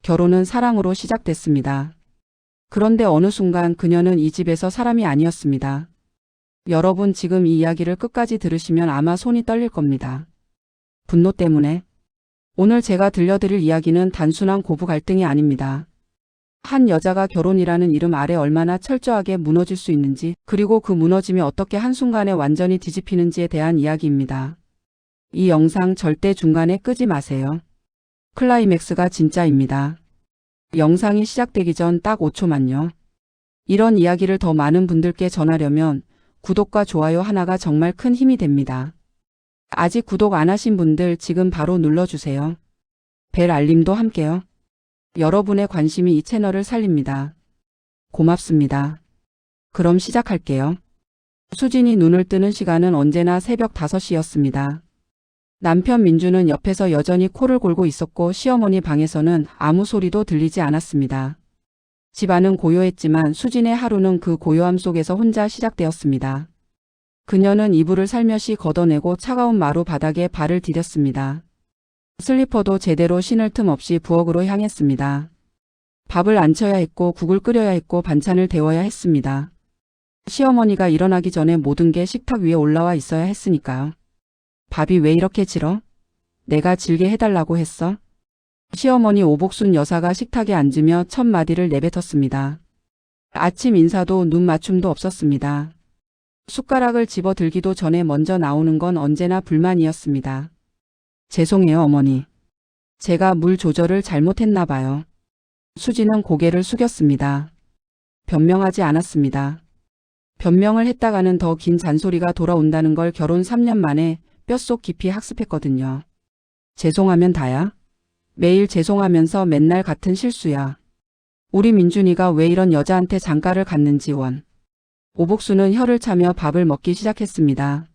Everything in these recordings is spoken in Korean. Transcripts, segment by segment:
결혼은 사랑으로 시작됐습니다. 그런데 어느 순간 그녀는 이 집에서 사람이 아니었습니다. 여러분 지금 이 이야기를 끝까지 들으시면 아마 손이 떨릴 겁니다. 분노 때문에. 오늘 제가 들려드릴 이야기는 단순한 고부 갈등이 아닙니다. 한 여자가 결혼이라는 이름 아래 얼마나 철저하게 무너질 수 있는지, 그리고 그 무너짐이 어떻게 한순간에 완전히 뒤집히는지에 대한 이야기입니다. 이 영상 절대 중간에 끄지 마세요. 클라이맥스가 진짜입니다. 영상이 시작되기 전 딱 5초만요. 이런 이야기를 더 많은 분들께 전하려면 구독과 좋아요 하나가 정말 큰 힘이 됩니다. 아직 구독 안 하신 분들 지금 바로 눌러주세요. 벨 알림도 함께요. 여러분의 관심이 이 채널을 살립니다. 고맙습니다. 그럼 시작할게요. 수진이 눈을 뜨는 시간은 언제나 새벽 5시였습니다. 남편 민주는 옆에서 여전히 코를 골고 있었고 시어머니 방에서는 아무 소리도 들리지 않았습니다. 집안은 고요했지만 수진의 하루는 그 고요함 속에서 혼자 시작되었습니다. 그녀는 이불을 살며시 걷어내고 차가운 마루 바닥에 발을 디뎠습니다. 슬리퍼도 제대로 신을 틈 없이 부엌으로 향했습니다. 밥을 안쳐야 했고 국을 끓여야 했고 반찬을 데워야 했습니다. 시어머니가 일어나기 전에 모든 게 식탁 위에 올라와 있어야 했으니까요. 밥이 왜 이렇게 질어? 내가 질게 해달라고 했어? 시어머니 오복순 여사가 식탁에 앉으며 첫 마디를 내뱉었습니다. 아침 인사도 눈 맞춤도 없었습니다. 숟가락을 집어 들기도 전에 먼저 나오는 건 언제나 불만이었습니다. 죄송해요 어머니. 제가 물 조절을 잘못했나 봐요. 수진은 고개를 숙였습니다. 변명하지 않았습니다. 변명을 했다가는 더 긴 잔소리가 돌아온다는 걸 결혼 3년 만에 뼛속 깊이 학습했거든요. 죄송하면 다야? 매일 죄송하면서 맨날 같은 실수야. 우리 민준이가 왜 이런 여자한테 장가를 갔는지 원. 오복수는 혀를 차며 밥을 먹기 시작했습니다.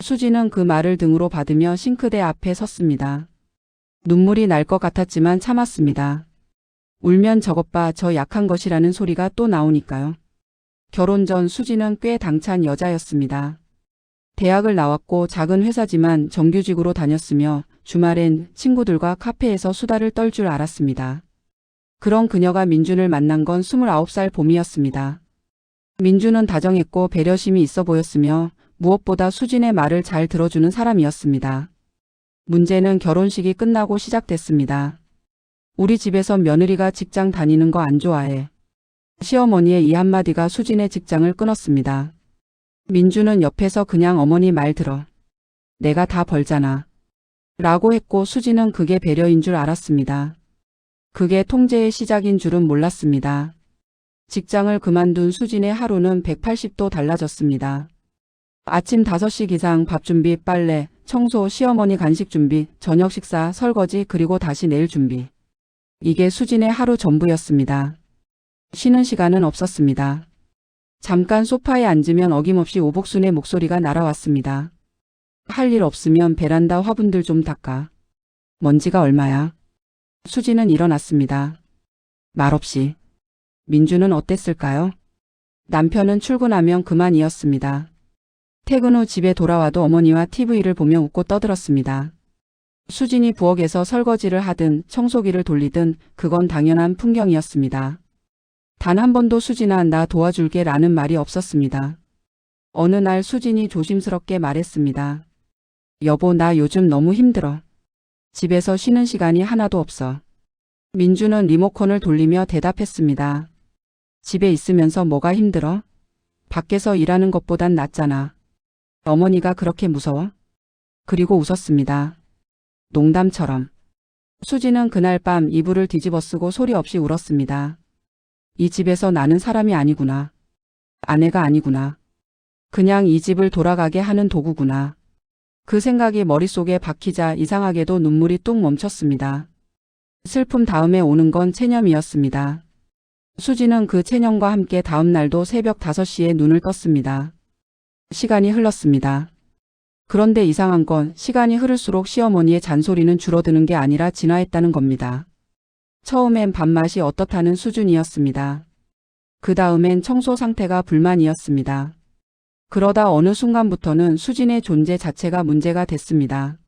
수진은 그 말을 등으로 받으며 싱크대 앞에 섰습니다. 눈물이 날 것 같았지만 참았습니다. 울면 저것 봐 저 약한 것이라는 소리가 또 나오니까요. 결혼 전 수진은 꽤 당찬 여자였습니다. 대학을 나왔고 작은 회사지만 정규직으로 다녔으며 주말엔 친구들과 카페에서 수다를 떨 줄 알았습니다. 그런 그녀가 민준을 만난 건 29살 봄이었습니다. 민준은 다정했고 배려심이 있어 보였으며 무엇보다 수진의 말을 잘 들어주는 사람이었습니다. 문제는 결혼식이 끝나고 시작됐습니다. 우리 집에선 며느리가 직장 다니는 거 안 좋아해. 시어머니의 이 한마디가 수진의 직장을 끊었습니다. 민주는 옆에서 그냥 어머니 말 들어. 내가 다 벌잖아. 라고 했고 수진은 그게 배려인 줄 알았습니다. 그게 통제의 시작인 줄은 몰랐습니다. 직장을 그만둔 수진의 하루는 180도 달라졌습니다. 아침 5시 기상 밥 준비, 빨래, 청소, 시어머니 간식 준비, 저녁 식사, 설거지 그리고 다시 내일 준비. 이게 수진의 하루 전부였습니다. 쉬는 시간은 없었습니다. 잠깐 소파에 앉으면 어김없이 오복순의 목소리가 날아왔습니다. 할 일 없으면 베란다 화분들 좀 닦아. 먼지가 얼마야? 수진은 일어났습니다. 말없이. 민주는 어땠을까요? 남편은 출근하면 그만이었습니다. 퇴근 후 집에 돌아와도 어머니와 TV를 보며 웃고 떠들었습니다. 수진이 부엌에서 설거지를 하든 청소기를 돌리든 그건 당연한 풍경이었습니다. 단 한 번도 수진아 나 도와줄게 라는 말이 없었습니다. 어느 날 수진이 조심스럽게 말했습니다. 여보 나 요즘 너무 힘들어. 집에서 쉬는 시간이 하나도 없어. 민주는 리모컨을 돌리며 대답했습니다. 집에 있으면서 뭐가 힘들어? 밖에서 일하는 것보단 낫잖아. 어머니가 그렇게 무서워? 그리고 웃었습니다. 농담처럼. 수진은 그날 밤 이불을 뒤집어쓰고 소리 없이 울었습니다. 이 집에서 나는 사람이 아니구나. 아내가 아니구나. 그냥 이 집을 돌아가게 하는 도구구나. 그 생각이 머릿속에 박히자 이상하게도 눈물이 뚝 멈췄습니다. 슬픔 다음에 오는 건 체념이었습니다. 수진은 그 체념과 함께 다음 날도 새벽 5시에 눈을 떴습니다. 시간이 흘렀습니다. 그런데 이상한 건 시간이 흐를수록 시어머니의 잔소리는 줄어드는 게 아니라 진화했다는 겁니다. 처음엔 밥맛이 어떻다는 수준이었습니다. 그 다음엔 청소 상태가 불만이었습니다. 그러다 어느 순간부터는 수진의 존재 자체가 문제가 됐습니다.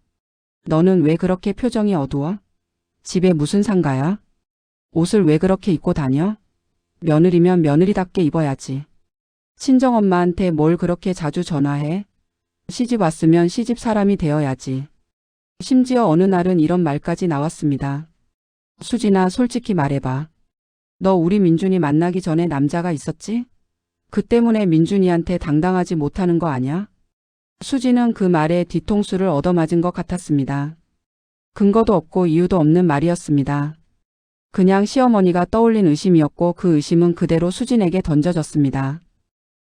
너는 왜 그렇게 표정이 어두워? 집에 무슨 상가야? 옷을 왜 그렇게 입고 다녀? 며느리면 며느리답게 입어야지. 친정엄마한테 뭘 그렇게 자주 전화해? 시집 왔으면 시집 사람이 되어야지. 심지어 어느 날은 이런 말까지 나왔습니다. 수진아, 솔직히 말해봐. 너 우리 민준이 만나기 전에 남자가 있었지? 그 때문에 민준이한테 당당하지 못하는 거 아냐? 수진은 그 말에 뒤통수를 얻어맞은 것 같았습니다. 근거도 없고 이유도 없는 말이었습니다. 그냥 시어머니가 떠올린 의심이었고 그 의심은 그대로 수진에게 던져졌습니다.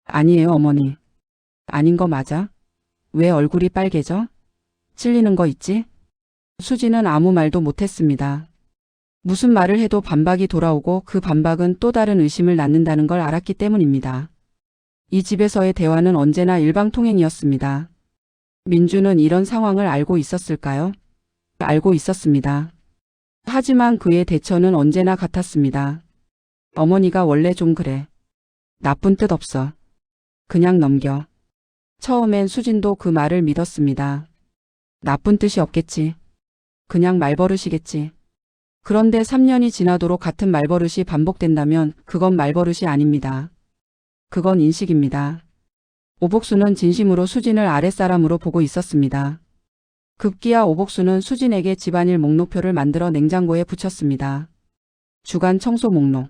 아니에요, 어머니. 아닌 거 맞아? 왜 얼굴이 빨개져? 찔리는 거 있지? 수진은 아무 말도 못했습니다. 무슨 말을 해도 반박이 돌아오고 그 반박은 또 다른 의심을 낳는다는 걸 알았기 때문입니다. 이 집에서의 대화는 언제나 일방통행이었습니다. 민주는 이런 상황을 알고 있었을까요? 알고 있었습니다. 하지만 그의 대처는 언제나 같았습니다. 어머니가 원래 좀 그래. 나쁜 뜻 없어. 그냥 넘겨. 처음엔 수진도 그 말을 믿었습니다. 나쁜 뜻이 없겠지. 그냥 말버릇이겠지. 그런데 3년이 지나도록 같은 말버릇이 반복된다면 그건 말버릇이 아닙니다. 그건 인식입니다. 오복수는 진심으로 수진을 아랫사람으로 보고 있었습니다. 급기야 오복수는 수진에게 집안일 목록표를 만들어 냉장고에 붙였습니다. 주간 청소 목록.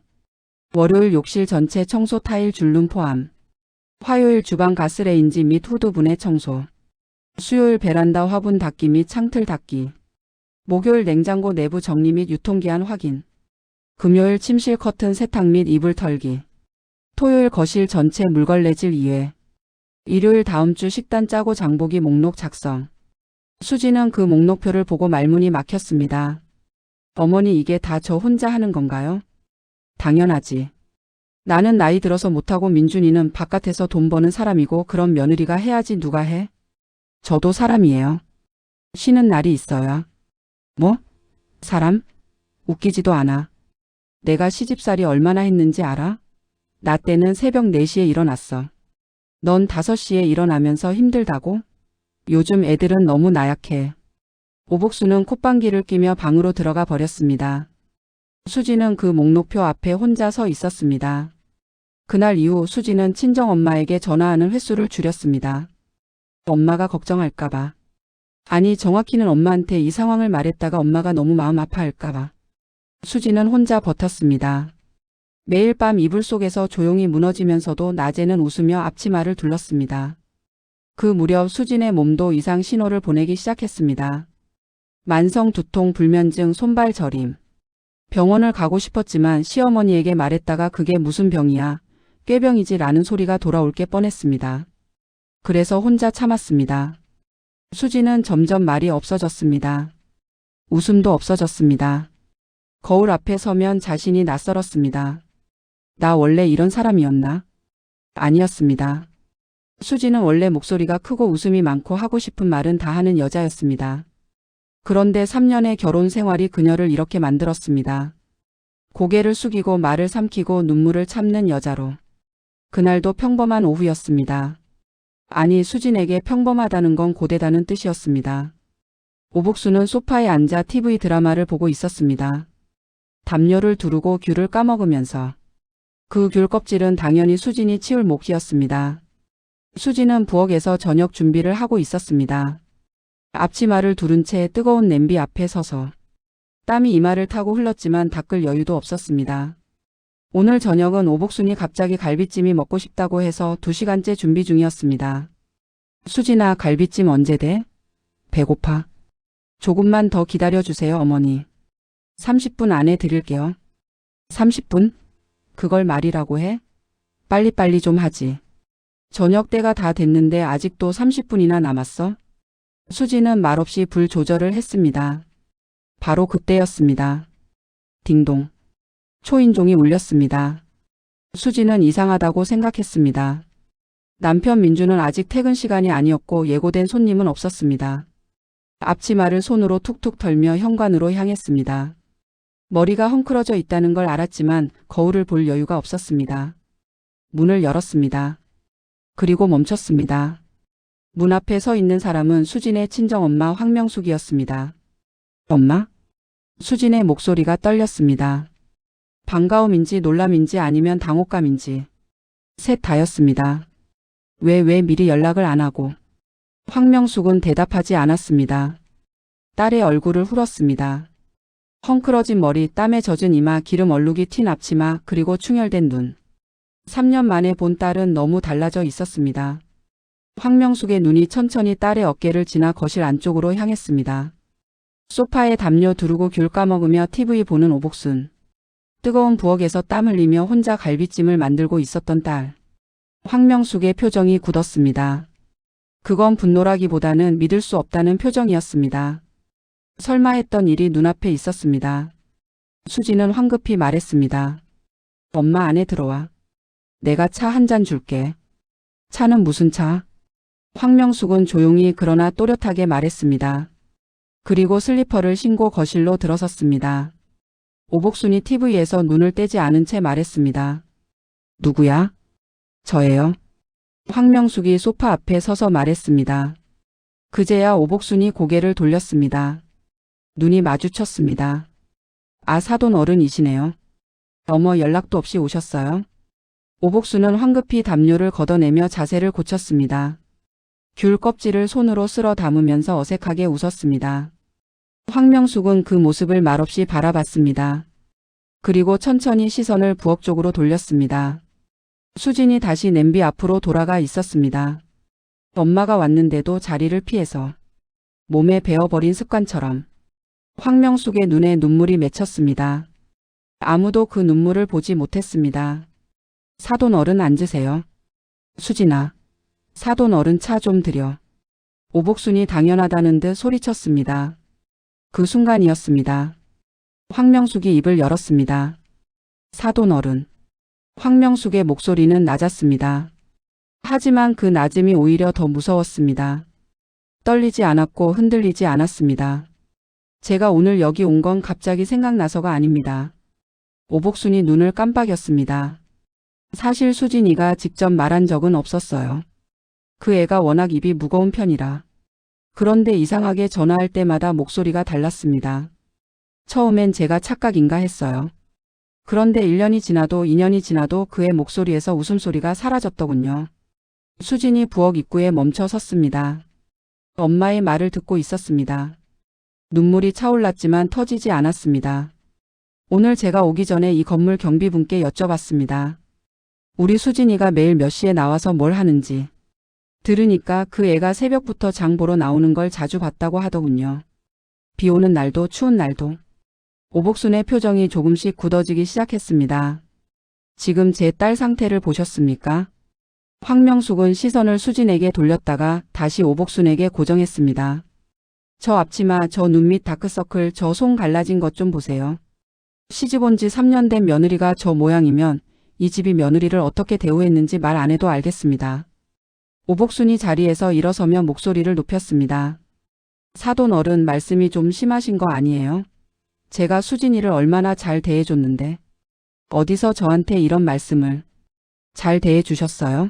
월요일 욕실 전체 청소 타일 줄눈 포함. 화요일 주방 가스레인지 및 후드 분해 청소. 수요일 베란다 화분 닦기 및 창틀 닦기. 목요일 냉장고 내부 정리 및 유통기한 확인. 금요일 침실 커튼 세탁 및 이불 털기. 토요일 거실 전체 물걸레질 2회. 일요일 다음 주 식단 짜고 장보기 목록 작성. 수지는 그 목록표를 보고 말문이 막혔습니다. 어머니, 이게 다 저 혼자 하는 건가요? 당연하지. 나는 나이 들어서 못하고 민준이는 바깥에서 돈 버는 사람이고 그런 며느리가 해야지 누가 해? 저도 사람이에요. 쉬는 날이 있어야. 뭐? 사람? 웃기지도 않아. 내가 시집살이 얼마나 했는지 알아? 나 때는 새벽 4시에 일어났어. 넌 5시에 일어나면서 힘들다고? 요즘 애들은 너무 나약해. 오복수는 콧방귀를 뀌며 방으로 들어가 버렸습니다. 수지는 그 목록표 앞에 혼자 서 있었습니다. 그날 이후 수지는 친정엄마에게 전화하는 횟수를 줄였습니다. 엄마가 걱정할까봐. 아니, 정확히는 엄마한테 이 상황을 말했다가 엄마가 너무 마음 아파할까봐. 수지는 혼자 버텼습니다. 매일 밤 이불 속에서 조용히 무너지면서도 낮에는 웃으며 앞치마를 둘렀습니다. 그 무렵 수진의 몸도 이상 신호를 보내기 시작했습니다. 만성 두통, 불면증, 손발 저림. 병원을 가고 싶었지만 시어머니에게 말했다가 그게 무슨 병이야, 꾀병이지 라는 소리가 돌아올 게 뻔했습니다. 그래서 혼자 참았습니다. 수진은 점점 말이 없어졌습니다. 웃음도 없어졌습니다. 거울 앞에 서면 자신이 낯설었습니다. 나 원래 이런 사람이었나? 아니었습니다. 수지는 원래 목소리가 크고 웃음이 많고 하고 싶은 말은 다 하는 여자였습니다. 그런데 3년의 결혼 생활이 그녀를 이렇게 만들었습니다. 고개를 숙이고 말을 삼키고 눈물을 참는 여자로. 그날도 평범한 오후였습니다. 아니, 수진에게 평범하다는 건 고되다는 뜻이었습니다. 오복수는 소파에 앉아 TV 드라마를 보고 있었습니다. 담요를 두르고 귤을 까먹으면서. 그 귤 껍질은 당연히 수진이 치울 몫이었습니다. 수진은 부엌에서 저녁 준비를 하고 있었습니다. 앞치마를 두른 채 뜨거운 냄비 앞에 서서 땀이 이마를 타고 흘렀지만 닦을 여유도 없었습니다. 오늘 저녁은 오복순이 갑자기 갈비찜이 먹고 싶다고 해서 2시간째 준비 중이었습니다. 수진아, 갈비찜 언제 돼? 배고파. 조금만 더 기다려주세요, 어머니. 30분 안에 드릴게요. 30분? 그걸 말이라고 해? 빨리빨리 좀 하지. 저녁 때가 다 됐는데 아직도 30분이나 남았어? 수지는 말없이 불 조절을 했습니다. 바로 그때였습니다. 딩동. 초인종이 울렸습니다. 수지는 이상하다고 생각했습니다. 남편 민주는 아직 퇴근 시간이 아니었고 예고된 손님은 없었습니다. 앞치마를 손으로 툭툭 털며 현관으로 향했습니다. 머리가 헝클어져 있다는 걸 알았지만 거울을 볼 여유가 없었습니다. 문을 열었습니다. 그리고 멈췄습니다. 문 앞에 서 있는 사람은 수진의 친정엄마 황명숙이었습니다. 엄마? 수진의 목소리가 떨렸습니다. 반가움인지 놀람인지 아니면 당혹감인지 셋 다였습니다. 왜 미리 연락을 안 하고. 황명숙은 대답하지 않았습니다. 딸의 얼굴을 훑었습니다. 헝클어진 머리, 땀에 젖은 이마, 기름 얼룩이 튄 앞치마, 그리고 충혈된 눈. 3년 만에 본 딸은 너무 달라져 있었습니다. 황명숙의 눈이 천천히 딸의 어깨를 지나 거실 안쪽으로 향했습니다. 소파에 담요 두르고 귤 까먹으며 TV 보는 오복순. 뜨거운 부엌에서 땀 흘리며 혼자 갈비찜을 만들고 있었던 딸. 황명숙의 표정이 굳었습니다. 그건 분노라기보다는 믿을 수 없다는 표정이었습니다. 설마 했던 일이 눈앞에 있었습니다. 수지는 황급히 말했습니다. 엄마 안에 들어와. 내가 차 한 잔 줄게. 차는 무슨 차? 황명숙은 조용히 그러나 또렷하게 말했습니다. 그리고 슬리퍼를 신고 거실로 들어섰습니다. 오복순이 TV에서 눈을 떼지 않은 채 말했습니다. 누구야? 저예요. 황명숙이 소파 앞에 서서 말했습니다. 그제야 오복순이 고개를 돌렸습니다. 눈이 마주쳤습니다. 아, 사돈 어른이시네요. 어머, 연락도 없이 오셨어요? 오복순은 황급히 담요를 걷어내며 자세를 고쳤습니다. 귤 껍질을 손으로 쓸어 담으면서 어색하게 웃었습니다. 황명숙은 그 모습을 말없이 바라봤습니다. 그리고 천천히 시선을 부엌 쪽으로 돌렸습니다. 수진이 다시 냄비 앞으로 돌아가 있었습니다. 엄마가 왔는데도 자리를 피해서 몸에 배어버린 습관처럼. 황명숙의 눈에 눈물이 맺혔습니다. 아무도 그 눈물을 보지 못했습니다. 사돈 어른 앉으세요. 수진아, 사돈 어른 차 좀 드려. 오복순이 당연하다는 듯 소리쳤습니다. 그 순간이었습니다. 황명숙이 입을 열었습니다. 사돈 어른. 황명숙의 목소리는 낮았습니다. 하지만 그 낮음이 오히려 더 무서웠습니다. 떨리지 않았고 흔들리지 않았습니다. 제가 오늘 여기 온 건 갑자기 생각나서가 아닙니다. 오복순이 눈을 깜빡였습니다. 사실 수진이가 직접 말한 적은 없었어요. 그 애가 워낙 입이 무거운 편이라. 그런데 이상하게 전화할 때마다 목소리가 달랐습니다. 처음엔 제가 착각인가 했어요. 그런데 1년이 지나도 2년이 지나도 그의 목소리에서 웃음소리가 사라졌더군요. 수진이 부엌 입구에 멈춰 섰습니다. 엄마의 말을 듣고 있었습니다. 눈물이 차올랐지만 터지지 않았습니다. 오늘 제가 오기 전에 이 건물 경비분께 여쭤봤습니다. 우리 수진이가 매일 몇 시에 나와서 뭘 하는지. 들으니까 그 애가 새벽부터 장 보러 나오는 걸 자주 봤다고 하더군요. 비 오는 날도 추운 날도. 오복순의 표정이 조금씩 굳어지기 시작했습니다. 지금 제 딸 상태를 보셨습니까? 황명숙은 시선을 수진에게 돌렸다가 다시 오복순에게 고정했습니다. 저 앞치마, 저 눈 밑 다크서클, 저 손 갈라진 것 좀 보세요. 시집 온 지 3년 된 며느리가 저 모양이면 이 집이 며느리를 어떻게 대우했는지 말 안 해도 알겠습니다. 오복순이 자리에서 일어서며 목소리를 높였습니다. 사돈 어른, 말씀이 좀 심하신 거 아니에요? 제가 수진이를 얼마나 잘 대해줬는데 어디서 저한테 이런 말씀을. 잘 대해주셨어요?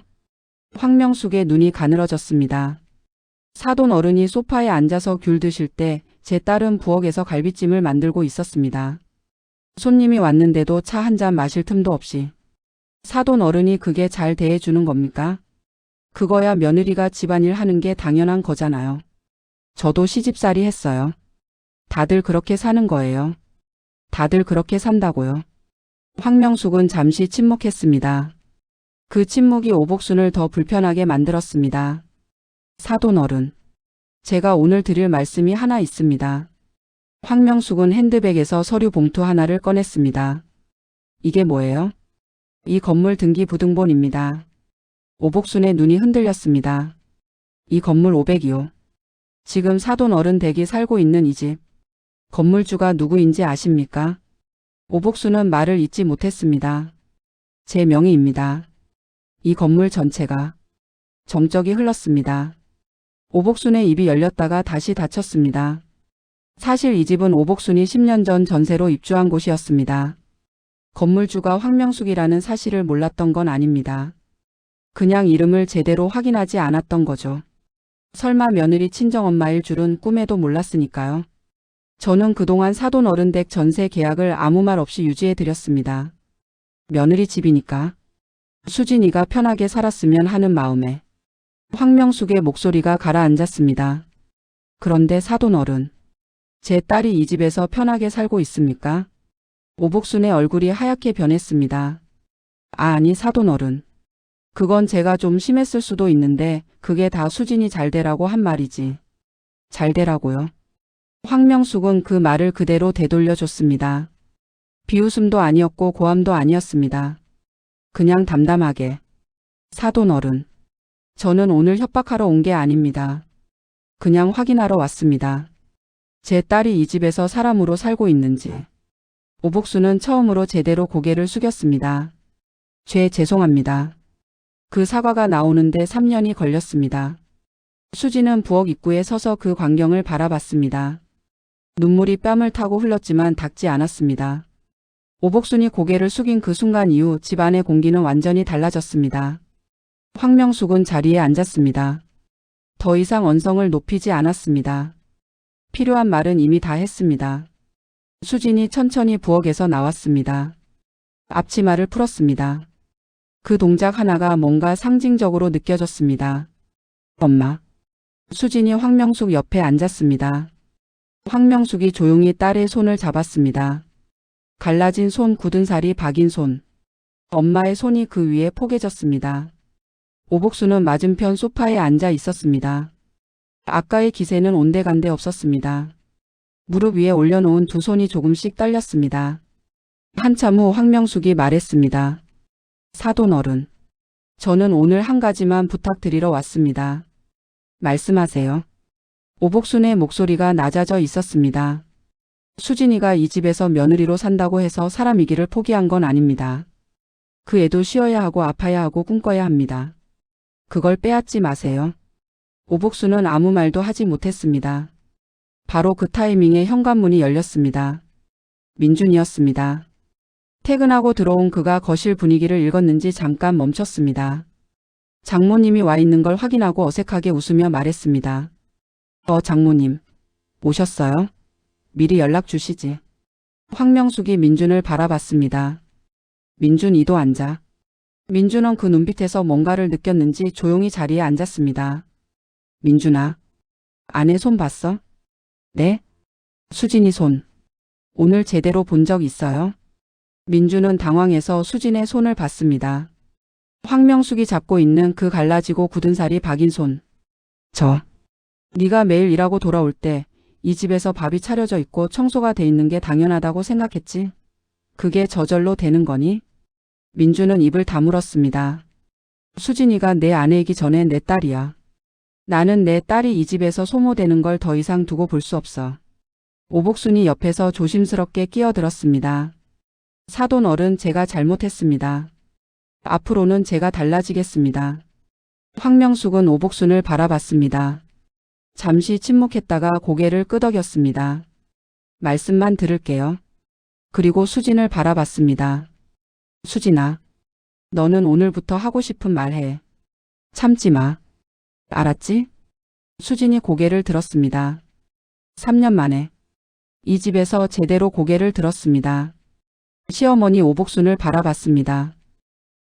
황명숙의 눈이 가늘어졌습니다. 사돈 어른이 소파에 앉아서 귤 드실 때 제 딸은 부엌에서 갈비찜을 만들고 있었습니다. 손님이 왔는데도 차 한 잔 마실 틈도 없이. 사돈 어른이 그게 잘 대해주는 겁니까? 그거야 며느리가 집안일 하는 게 당연한 거잖아요. 저도 시집살이 했어요. 다들 그렇게 사는 거예요. 다들 그렇게 산다고요. 황명숙은 잠시 침묵했습니다. 그 침묵이 오복순을 더 불편하게 만들었습니다. 사돈 어른. 제가 오늘 드릴 말씀이 하나 있습니다. 황명숙은 핸드백에서 서류 봉투 하나를 꺼냈습니다. 이게 뭐예요? 이 건물 등기부등본입니다. 오복순의 눈이 흔들렸습니다. 이 건물 500이요. 지금 사돈 어른 댁이 살고 있는 이 집. 건물주가 누구인지 아십니까? 오복순은 말을 잇지 못했습니다. 제 명의입니다. 이 건물 전체가. 정적이 흘렀습니다. 오복순의 입이 열렸다가 다시 닫혔습니다. 사실 이 집은 오복순이 10년 전 전세로 입주한 곳이었습니다. 건물주가 황명숙이라는 사실을 몰랐던 건 아닙니다. 그냥 이름을 제대로 확인하지 않았던 거죠. 설마 며느리 친정엄마일 줄은 꿈에도 몰랐으니까요. 저는 그동안 사돈 어른 댁 전세 계약을 아무 말 없이 유지해 드렸습니다. 며느리 집이니까 수진이가 편하게 살았으면 하는 마음에. 황명숙의 목소리가 가라앉았습니다. 그런데 사돈 어른, 제 딸이 이 집에서 편하게 살고 있습니까? 오복순의 얼굴이 하얗게 변했습니다. 아니 사돈 어른. 그건 제가 좀 심했을 수도 있는데 그게 다 수진이 잘 되라고 한 말이지. 잘 되라고요? 황명숙은 그 말을 그대로 되돌려줬습니다. 비웃음도 아니었고 고함도 아니었습니다. 그냥 담담하게. 사돈 어른. 저는 오늘 협박하러 온 게 아닙니다. 그냥 확인하러 왔습니다. 제 딸이 이 집에서 사람으로 살고 있는지. 오복수는 처음으로 제대로 고개를 숙였습니다. 죄송합니다. 그 사과가 나오는데 3년이 걸렸습니다. 수지는 부엌 입구에 서서 그 광경을 바라봤습니다. 눈물이 뺨을 타고 흘렀지만 닿지 않았습니다. 오복순이 고개를 숙인 그 순간 이후 집안의 공기는 완전히 달라졌습니다. 황명숙은 자리에 앉았습니다. 더 이상 언성을 높이지 않았습니다. 필요한 말은 이미 다 했습니다. 수진이 천천히 부엌에서 나왔습니다. 앞치마를 풀었습니다. 그 동작 하나가 뭔가 상징적으로 느껴졌습니다. 엄마. 수진이 황명숙 옆에 앉았습니다. 황명숙이 조용히 딸의 손을 잡았습니다. 갈라진 손, 굳은 살이 박인 손. 엄마의 손이 그 위에 포개졌습니다. 오복수는 맞은편 소파에 앉아 있었습니다. 아까의 기세는 온데간데 없었습니다. 무릎 위에 올려놓은 두 손이 조금씩 떨렸습니다. 한참 후 황명숙이 말했습니다. 사돈 어른. 저는 오늘 한 가지만 부탁드리러 왔습니다. 말씀하세요. 오복순의 목소리가 낮아져 있었습니다. 수진이가 이 집에서 며느리로 산다고 해서 사람이기를 포기한 건 아닙니다. 그 애도 쉬어야 하고 아파야 하고 꿈꿔야 합니다. 그걸 빼앗지 마세요. 오복순은 아무 말도 하지 못했습니다. 바로 그 타이밍에 현관문이 열렸습니다. 민준이었습니다. 퇴근하고 들어온 그가 거실 분위기를 읽었는지 잠깐 멈췄습니다. 장모님이 와 있는 걸 확인하고 어색하게 웃으며 말했습니다. 장모님. 오셨어요? 미리 연락 주시지. 황명숙이 민준을 바라봤습니다. 민준 이도 앉아. 민준은 그 눈빛에서 뭔가를 느꼈는지 조용히 자리에 앉았습니다. 민준아. 아내 손 봤어? 네? 수진이 손. 오늘 제대로 본 적 있어요? 민준은 당황해서 수진의 손을 봤습니다. 황명숙이 잡고 있는 그 갈라지고 굳은 살이 박인 손. 네가 매일 일하고 돌아올 때 이 집에서 밥이 차려져 있고 청소가 돼 있는 게 당연하다고 생각했지? 그게 저절로 되는 거니? 민준은 입을 다물었습니다. 수진이가 내 아내이기 전에 내 딸이야. 나는 내 딸이 이 집에서 소모되는 걸 더 이상 두고 볼 수 없어. 오복순이 옆에서 조심스럽게 끼어들었습니다. 사돈 어른, 제가 잘못했습니다. 앞으로는 제가 달라지겠습니다. 황명숙은 오복순을 바라봤습니다. 잠시 침묵했다가 고개를 끄덕였습니다. 말씀만 들을게요. 그리고 수진을 바라봤습니다. 수진아, 너는 오늘부터 하고 싶은 말 해. 참지 마. 알았지? 수진이 고개를 들었습니다. 3년 만에 이 집에서 제대로 고개를 들었습니다. 시어머니 오복순을 바라봤습니다.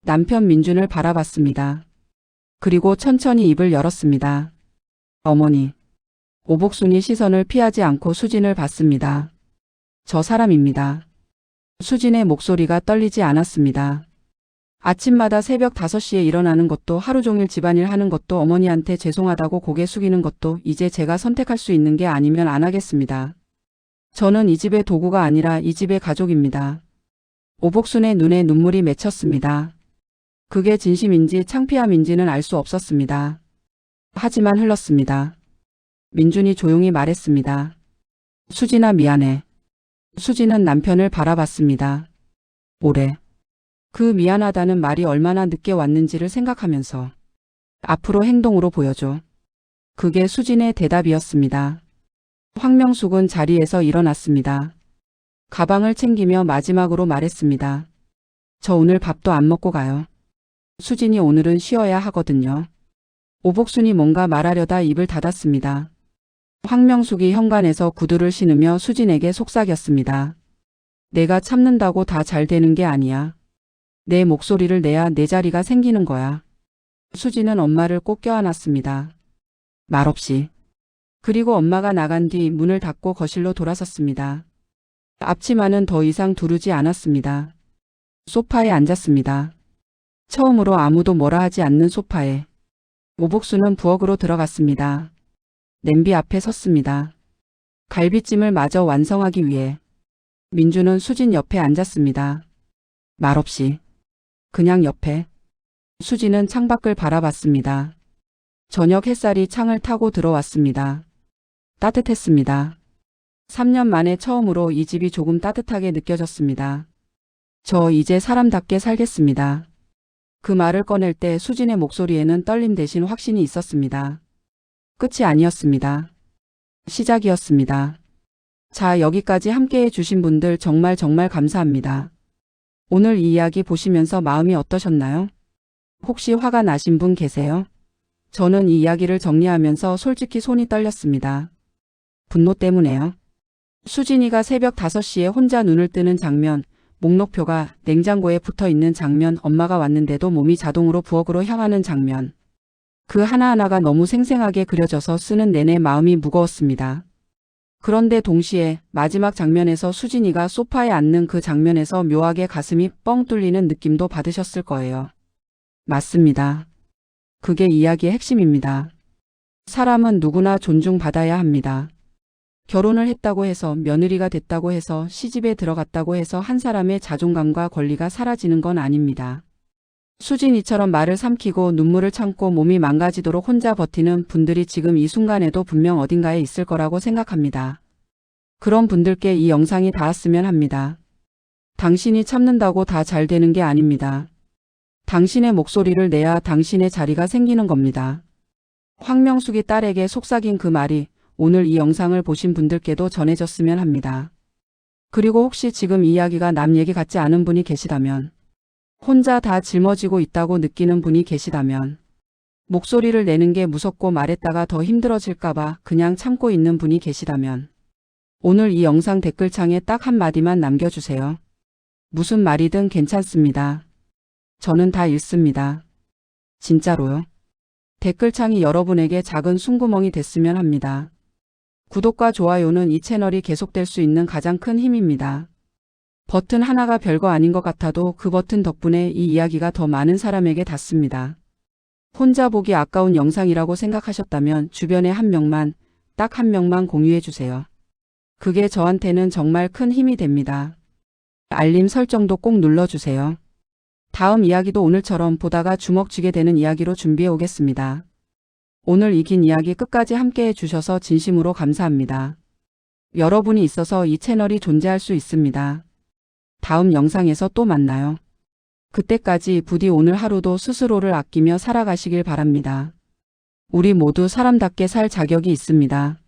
남편 민준을 바라봤습니다. 그리고 천천히 입을 열었습니다. 어머니. 오복순이 시선을 피하지 않고 수진을 봤습니다. 저 사람입니다. 수진의 목소리가 떨리지 않았습니다. 아침마다 새벽 5시에 일어나는 것도 하루 종일 집안일 하는 것도 어머니한테 죄송하다고 고개 숙이는 것도 이제 제가 선택할 수 있는 게 아니면 안 하겠습니다. 저는 이 집의 도구가 아니라 이 집의 가족입니다. 오복순의 눈에 눈물이 맺혔습니다. 그게 진심인지 창피함인지는 알 수 없었습니다. 하지만 흘렀습니다. 민준이 조용히 말했습니다. 수진아, 미안해. 수진은 남편을 바라봤습니다. 오래. 그 미안하다는 말이 얼마나 늦게 왔는지를 생각하면서 앞으로 행동으로 보여줘. 그게 수진의 대답이었습니다. 황명숙은 자리에서 일어났습니다. 가방을 챙기며 마지막으로 말했습니다. 저 오늘 밥도 안 먹고 가요. 수진이 오늘은 쉬어야 하거든요. 오복순이 뭔가 말하려다 입을 닫았습니다. 황명숙이 현관에서 구두를 신으며 수진에게 속삭였습니다. 내가 참는다고 다 잘 되는 게 아니야. 내 목소리를 내야 내 자리가 생기는 거야. 수진은 엄마를 꼭 껴안았습니다. 말없이. 그리고 엄마가 나간 뒤 문을 닫고 거실로 돌아섰습니다. 앞치마는 더 이상 두르지 않았습니다. 소파에 앉았습니다. 처음으로 아무도 뭐라 하지 않는 소파에. 오복수는 부엌으로 들어갔습니다. 냄비 앞에 섰습니다. 갈비찜을 마저 완성하기 위해. 민주는 수진 옆에 앉았습니다. 말없이. 그냥 옆에. 수진은 창밖을 바라봤습니다. 저녁 햇살이 창을 타고 들어왔습니다. 따뜻했습니다. 3년 만에 처음으로 이 집이 조금 따뜻하게 느껴졌습니다. 저 이제 사람답게 살겠습니다. 그 말을 꺼낼 때 수진의 목소리에는 떨림 대신 확신이 있었습니다. 끝이 아니었습니다. 시작이었습니다. 자, 여기까지 함께해 주신 분들 정말 감사합니다. 오늘 이 이야기 보시면서 마음이 어떠셨나요? 혹시 화가 나신 분 계세요? 저는 이 이야기를 정리하면서 솔직히 손이 떨렸습니다. 분노 때문에요. 수진이가 새벽 5시에 혼자 눈을 뜨는 장면, 목록표가 냉장고에 붙어 있는 장면, 엄마가 왔는데도 몸이 자동으로 부엌으로 향하는 장면. 그 하나하나가 너무 생생하게 그려져서 쓰는 내내 마음이 무거웠습니다. 그런데 동시에 마지막 장면에서 수진이가 소파에 앉는 그 장면에서 묘하게 가슴이 뻥 뚫리는 느낌도 받으셨을 거예요. 맞습니다. 그게 이야기의 핵심입니다. 사람은 누구나 존중받아야 합니다. 결혼을 했다고 해서, 며느리가 됐다고 해서, 시집에 들어갔다고 해서 한 사람의 자존감과 권리가 사라지는 건 아닙니다. 수진이처럼 말을 삼키고 눈물을 참고 몸이 망가지도록 혼자 버티는 분들이 지금 이 순간에도 분명 어딘가에 있을 거라고 생각합니다. 그런 분들께 이 영상이 닿았으면 합니다. 당신이 참는다고 다 잘 되는 게 아닙니다. 당신의 목소리를 내야 당신의 자리가 생기는 겁니다. 황명숙이 딸에게 속삭인 그 말이 오늘 이 영상을 보신 분들께도 전해졌으면 합니다. 그리고 혹시 지금 이 이야기가 남 얘기 같지 않은 분이 계시다면, 혼자 다 짊어지고 있다고 느끼는 분이 계시다면, 목소리를 내는 게 무섭고 말했다가 더 힘들어질까봐 그냥 참고 있는 분이 계시다면, 오늘 이 영상 댓글창에 딱 한마디만 남겨주세요. 무슨 말이든 괜찮습니다. 저는 다 읽습니다. 진짜로요. 댓글창이 여러분에게 작은 숨구멍이 됐으면 합니다. 구독과 좋아요는 이 채널이 계속될 수 있는 가장 큰 힘입니다. 버튼 하나가 별거 아닌 것 같아도 그 버튼 덕분에 이 이야기가 더 많은 사람에게 닿습니다. 혼자 보기 아까운 영상이라고 생각하셨다면 주변에 한 명만, 딱 한 명만 공유해 주세요. 그게 저한테는 정말 큰 힘이 됩니다. 알림 설정도 꼭 눌러주세요. 다음 이야기도 오늘처럼 보다가 주먹 쥐게 되는 이야기로 준비해 오겠습니다. 오늘 이 긴 이야기 끝까지 함께해 주셔서 진심으로 감사합니다. 여러분이 있어서 이 채널이 존재할 수 있습니다. 다음 영상에서 또 만나요. 그때까지 부디 오늘 하루도 스스로를 아끼며 살아가시길 바랍니다. 우리 모두 사람답게 살 자격이 있습니다.